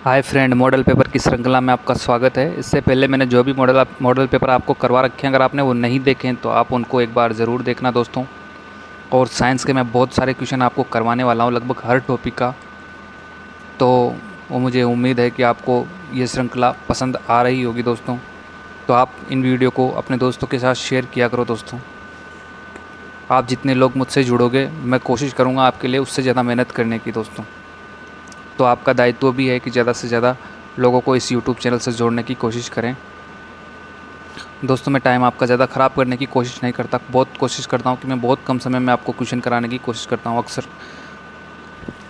Hi friend, model paper की श्रृंखला में आपका स्वागत है। इससे पहले मैंने जो भी मॉडल पेपर आपको करवा रखे हैं, अगर आपने वो नहीं देखे हैं तो आप उनको एक बार ज़रूर देखना दोस्तों। और साइंस के मैं बहुत सारे क्वेश्चन आपको करवाने वाला हूँ, लगभग हर टॉपिक का। तो वो मुझे उम्मीद है कि आपको ये श्रृंखला पसंद आ रही होगी दोस्तों। तो आप इन वीडियो को अपने दोस्तों के साथ शेयर किया करो दोस्तों। आप जितने लोग मुझसे जुड़ोगे, मैं कोशिश करूँगा आपके लिए उससे ज़्यादा मेहनत करने की दोस्तों। तो आपका दायित्व भी है कि ज़्यादा से ज़्यादा लोगों को इस यूट्यूब चैनल से जोड़ने की कोशिश करें दोस्तों। मैं टाइम आपका ज़्यादा ख़राब करने की कोशिश नहीं करता, बहुत कोशिश करता हूँ कि मैं बहुत कम समय में आपको क्वेश्चन कराने की कोशिश करता हूँ अक्सर।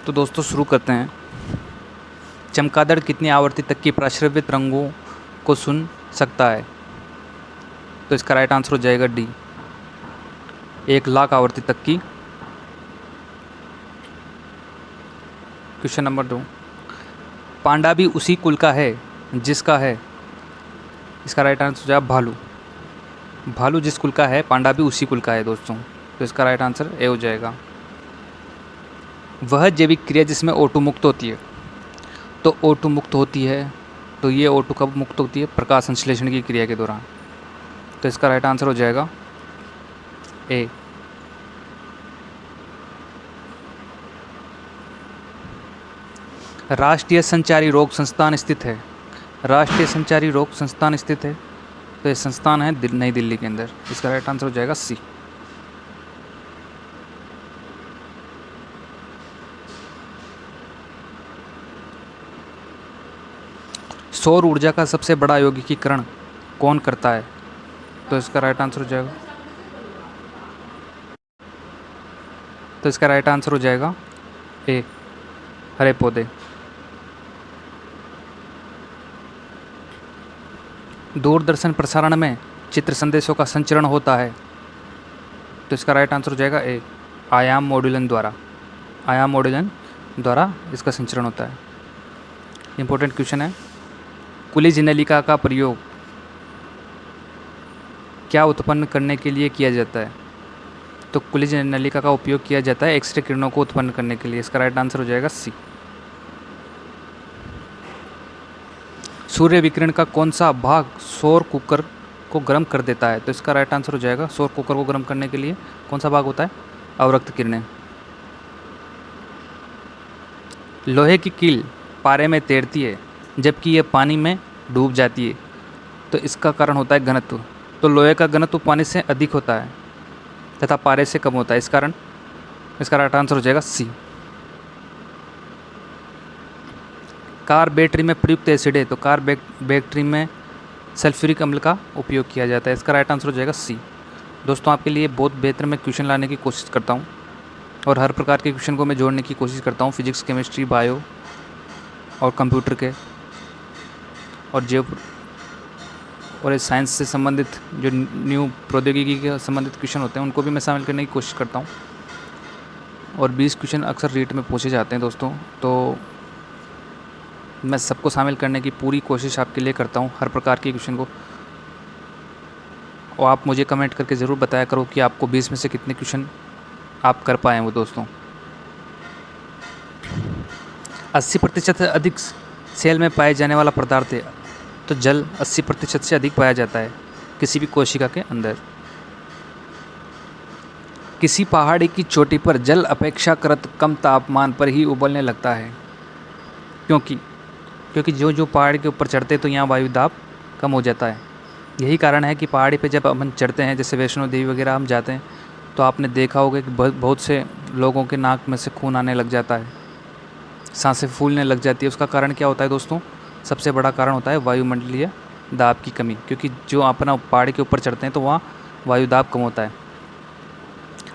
तो दोस्तों शुरू करते हैं। चमगादड़ कितनी आवृत्ति तक की प्रश्रव्य तरंगों को सुन सकता है? तो इसका राइट आंसर हो जाएगा डी, 1,00,000 आवृत्ति तक की। क्वेश्चन नंबर 2, पांडा भी उसी कुल का है जिसका है? इसका राइट आंसर हो जाएगा भालू। भालू जिस कुल का है, पांडा भी उसी कुल का है दोस्तों। तो इसका राइट आंसर ए हो जाएगा। वह जैविक क्रिया जिसमें O2 मुक्त होती है। तो O2 मुक्त होती है, तो ये O2 कब मुक्त होती है? प्रकाश संश्लेषण की क्रिया के दौरान। तो इसका राइट आंसर हो जाएगा ए। राष्ट्रीय संचारी रोग संस्थान स्थित है। राष्ट्रीय संचारी रोग संस्थान स्थित है, तो ये संस्थान है नई दिल्ली के अंदर। इसका राइट आंसर हो जाएगा सी। सौर ऊर्जा का सबसे बड़ा यौगिकीकरण कौन करता है? तो इसका राइट आंसर हो जाएगा, ए, हरे पौधे। दूरदर्शन प्रसारण में चित्र संदेशों का संचरण होता है। तो इसका राइट आंसर हो जाएगा ए, आयाम मॉड्यूलन द्वारा इसका संचरण होता है। इंपॉर्टेंट क्वेश्चन है। कुलिज नलिका का प्रयोग क्या उत्पन्न करने के लिए किया जाता है? तो कुलिज नलिका का उपयोग किया जाता है एक्सरे किरणों को उत्पन्न करने के लिए। इसका राइट आंसर हो जाएगा सी। सूर्य विकिरण का कौन सा भाग सौर कुकर को गर्म कर देता है? तो इसका राइट आंसर हो जाएगा, सौर कुकर को गर्म करने के लिए कौन सा भाग होता है? अवरक्त किरणें। लोहे की कील पारे में तैरती है जबकि यह पानी में डूब जाती है, तो इसका कारण होता है घनत्व। तो लोहे का घनत्व पानी से अधिक होता है तथा पारे से कम होता है, इस कारण इसका राइट आंसर हो जाएगा सी। कार बैटरी में प्रयुक्त एसिड है, तो कार बैटरी में सल्फ्यूरिक अम्ल का उपयोग किया जाता है। इसका राइट आंसर हो जाएगा सी। दोस्तों आपके लिए बहुत बेहतर मैं क्वेश्चन लाने की कोशिश करता हूँ और हर प्रकार के क्वेश्चन को मैं जोड़ने की कोशिश करता हूँ, फिजिक्स, केमिस्ट्री, बायो और कंप्यूटर के और जियो और साइंस से संबंधित जो न्यू प्रौद्योगिकी के संबंधित क्वेश्चन होते हैं उनको भी मैं शामिल करने की कोशिश करता हूँ। और 20 क्वेश्चन अक्सर रीट में पूछे जाते हैं दोस्तों, तो मैं सबको शामिल करने की पूरी कोशिश आपके लिए करता हूँ, हर प्रकार के क्वेश्चन को। और आप मुझे कमेंट करके ज़रूर बताया करो कि आपको 20 में से कितने क्वेश्चन आप कर पाए वो दोस्तों। 80% से अधिक सेल में पाए जाने वाला पदार्थ है, तो जल 80% से अधिक पाया जाता है किसी भी कोशिका के अंदर। किसी पहाड़ी की चोटी पर जल अपेक्षाकृत कम तापमान पर ही उबलने लगता है, क्योंकि जो जो पहाड़ के ऊपर चढ़ते तो यहाँ वायु दाब कम हो जाता है। यही कारण है कि पहाड़ी पे जब हम चढ़ते हैं, जैसे वैष्णो देवी वगैरह हम जाते हैं, तो आपने देखा होगा कि बहुत से लोगों के नाक में से खून आने लग जाता है, सांसें फूलने लग जाती है। उसका कारण क्या होता है दोस्तों? सबसे बड़ा कारण होता है वायुमंडलीय दाब की कमी, क्योंकि जो अपना पहाड़ी के ऊपर चढ़ते हैं तो वहाँ वायु दाब कम होता है।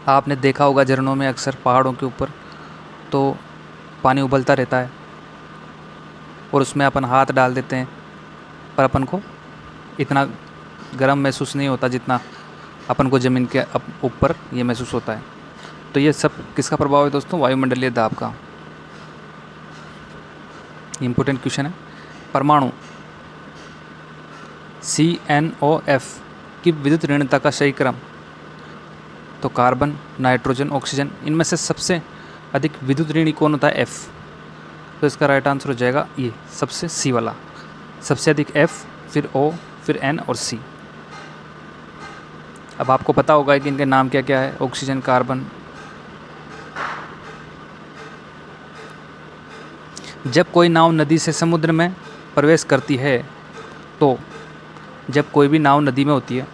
आपने देखा होगा झरनों में अक्सर पहाड़ों के ऊपर तो पानी उबलता रहता है और उसमें अपन हाथ डाल देते हैं, पर अपन को इतना गर्म महसूस नहीं होता जितना अपन को ज़मीन के ऊपर ये महसूस होता है। तो ये सब किसका प्रभाव है दोस्तों? वायुमंडलीय दाब का। इम्पोर्टेंट क्वेश्चन है। परमाणु CNOF की विद्युत ऋणता का सही क्रम? तो कार्बन, नाइट्रोजन, ऑक्सीजन, इनमें से सबसे अधिक विद्युत ऋणी कौन होता है? F। तो इसका राइट आंसर हो जाएगा ये सबसे सी वाला, सबसे अधिक F, फिर O, फिर N और C। अब आपको पता होगा कि इनके नाम क्या क्या है, ऑक्सीजन, कार्बन। जब कोई नाव नदी से समुद्र में प्रवेश करती है, तो जब कोई भी नाव नदी में होती है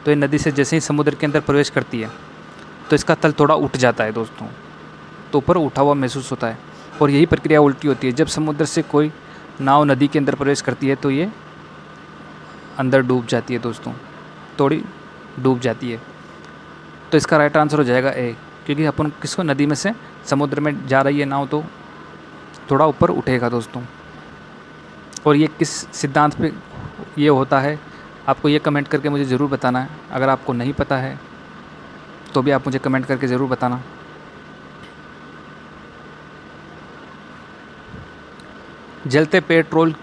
तो ये नदी से जैसे ही समुद्र के अंदर प्रवेश करती है तो इसका तल थोड़ा उठ जाता है दोस्तों, तो ऊपर उठा हुआ महसूस होता है। और यही प्रक्रिया उल्टी होती है, जब समुद्र से कोई नाव नदी के अंदर प्रवेश करती है तो ये अंदर डूब जाती है दोस्तों, थोड़ी डूब जाती है। तो इसका राइट आंसर हो जाएगा ए, क्योंकि अपन किसको नदी में से समुद्र में जा रही है नाव तो थोड़ा ऊपर उठेगा दोस्तों। और ये किस सिद्धांत पे ये होता है, आपको ये कमेंट करके मुझे ज़रूर बताना है। अगर आपको नहीं पता है तो भी आप मुझे कमेंट करके ज़रूर बताना। जलते पेट्रोल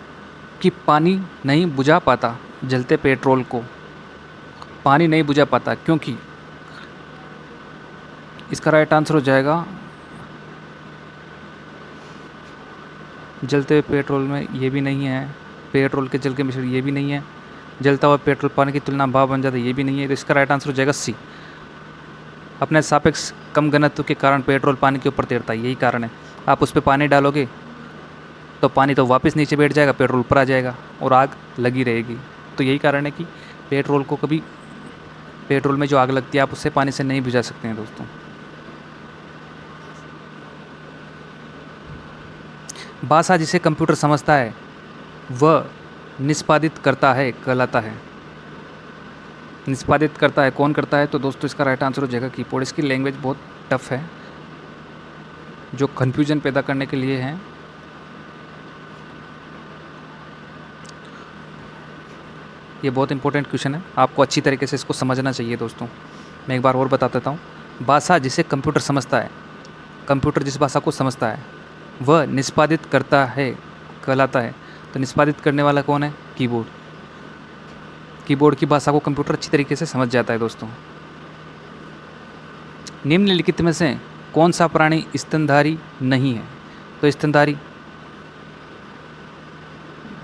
की पानी नहीं बुझा पाता, जलते पेट्रोल को पानी नहीं बुझा पाता क्योंकि इसका राइट आंसर हो जाएगा जलते हुए पेट्रोल में ये भी नहीं है, पेट्रोल के जल के मिश्रण ये भी नहीं है, जलता हुआ पेट्रोल पानी की तुलना भाप बन जाता है ये भी नहीं है। तो इसका राइट आंसर हो जाएगा सी, अपने सापेक्ष कम घनत्व के कारण पेट्रोल पानी के ऊपर तैरता है, यही कारण है। आप उस पर पानी डालोगे तो पानी तो वापस नीचे बैठ जाएगा, पेट्रोल ऊपर आ जाएगा और आग लगी रहेगी। तो यही कारण है कि पेट्रोल को कभी, पेट्रोल में जो आग लगती है आप उससे पानी से नहीं बुझा सकते हैं दोस्तों। भाषा जिसे कंप्यूटर समझता है वह निष्पादित करता है कहलाता है। निष्पादित करता है कौन करता है, तो दोस्तों इसका राइट आंसर हो जाएगा कीबोर्ड। इसकी लैंग्वेज बहुत टफ है, जो कन्फ्यूजन पैदा करने के लिए है। ये बहुत इंपॉर्टेंट क्वेश्चन है, आपको अच्छी तरीके से इसको समझना चाहिए दोस्तों। मैं एक बार और बता देता हूँ। भाषा जिसे कंप्यूटर समझता है, कंप्यूटर जिस भाषा को समझता है वह निष्पादित करता है कहलाता है। तो निष्पादित करने वाला कौन है, कीबोर्ड। कीबोर्ड की भाषा को कंप्यूटर अच्छी तरीके से समझ जाता है दोस्तों। निम्नलिखित में से कौन सा प्राणी स्तनधारी नहीं है, तो स्तनधारी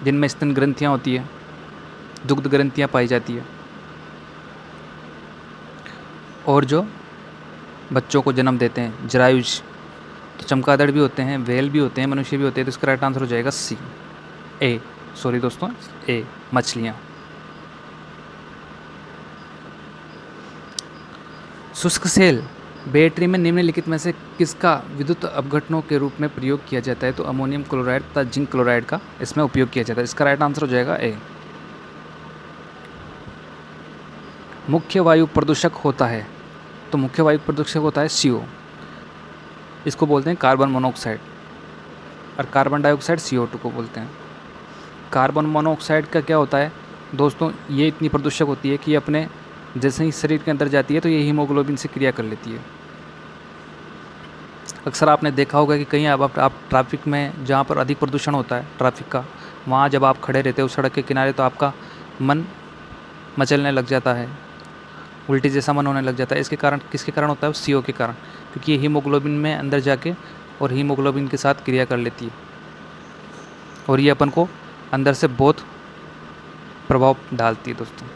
जिनमें स्तन ग्रंथियाँ होती है, दुग्ध ग्रंथियाँ पाई जाती है और जो बच्चों को जन्म देते हैं, जरायुज। तो चमगादड़ भी होते हैं, व्हेल भी होते हैं, मनुष्य भी होते हैं। तो इसका राइट आंसर हो जाएगा सी, ए, सॉरी दोस्तों, ए, मछलियाँ। शुष्क सेल बैटरी में निम्नलिखित में से किसका विद्युत अपघटनों के रूप में प्रयोग किया जाता है, तो अमोनियम क्लोराइड तथा जिंक क्लोराइड का इसमें उपयोग किया जाता है। इसका राइट आंसर हो जाएगा ए। मुख्य वायु प्रदूषक होता है, तो मुख्य वायु प्रदूषक होता है CO, इसको बोलते हैं कार्बन मोनोऑक्साइड, और कार्बन डाइऑक्साइड CO2 को बोलते हैं। कार्बन मोनोऑक्साइड का क्या होता है दोस्तों, ये इतनी प्रदूषक होती है कि अपने जैसे ही शरीर के अंदर जाती है तो ये हीमोग्लोबिन से क्रिया कर लेती है। अक्सर आपने देखा होगा कि कहीं आप ट्रैफिक में, जहाँ पर अधिक प्रदूषण होता है ट्रैफिक का, वहाँ जब आप खड़े रहते हो सड़क के किनारे तो आपका मन मचलने लग जाता है, उल्टी जैसा मन होने लग जाता है। इसके कारण किसके कारण होता है, CO के कारण, क्योंकि ये हीमोग्लोबिन में अंदर जाके और हीमोग्लोबिन के साथ क्रिया कर लेती है और ये अपन को अंदर से बहुत प्रभाव डालती है दोस्तों।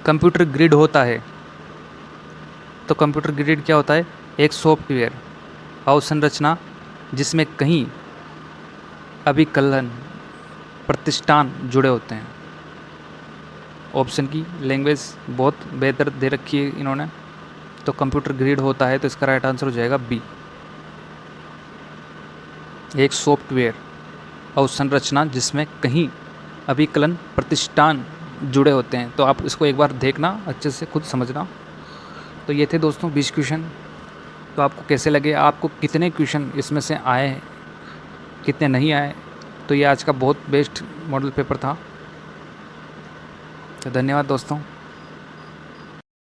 कंप्यूटर ग्रिड होता है, तो कंप्यूटर ग्रिड क्या होता है, एक सॉफ्टवेयर अवसंरचना जिसमें कहीं अभिकलन प्रतिष्ठान जुड़े होते हैं। ऑप्शन की लैंग्वेज बहुत बेहतर दे रखी है इन्होंने। तो कंप्यूटर ग्रिड होता है, तो इसका राइट आंसर हो जाएगा बी, एक सॉफ्टवेयर अवसंरचना जिसमें कहीं अभिकलन प्रतिष्ठान जुड़े होते हैं। तो आप इसको एक बार देखना, अच्छे से खुद समझना। तो ये थे दोस्तों 20 क्वेश्चन। तो आपको कैसे लगे, आपको कितने क्वेश्चन इसमें से आए हैं, कितने नहीं आए। तो ये आज का बहुत बेस्ट मॉडल पेपर था। तो धन्यवाद दोस्तों।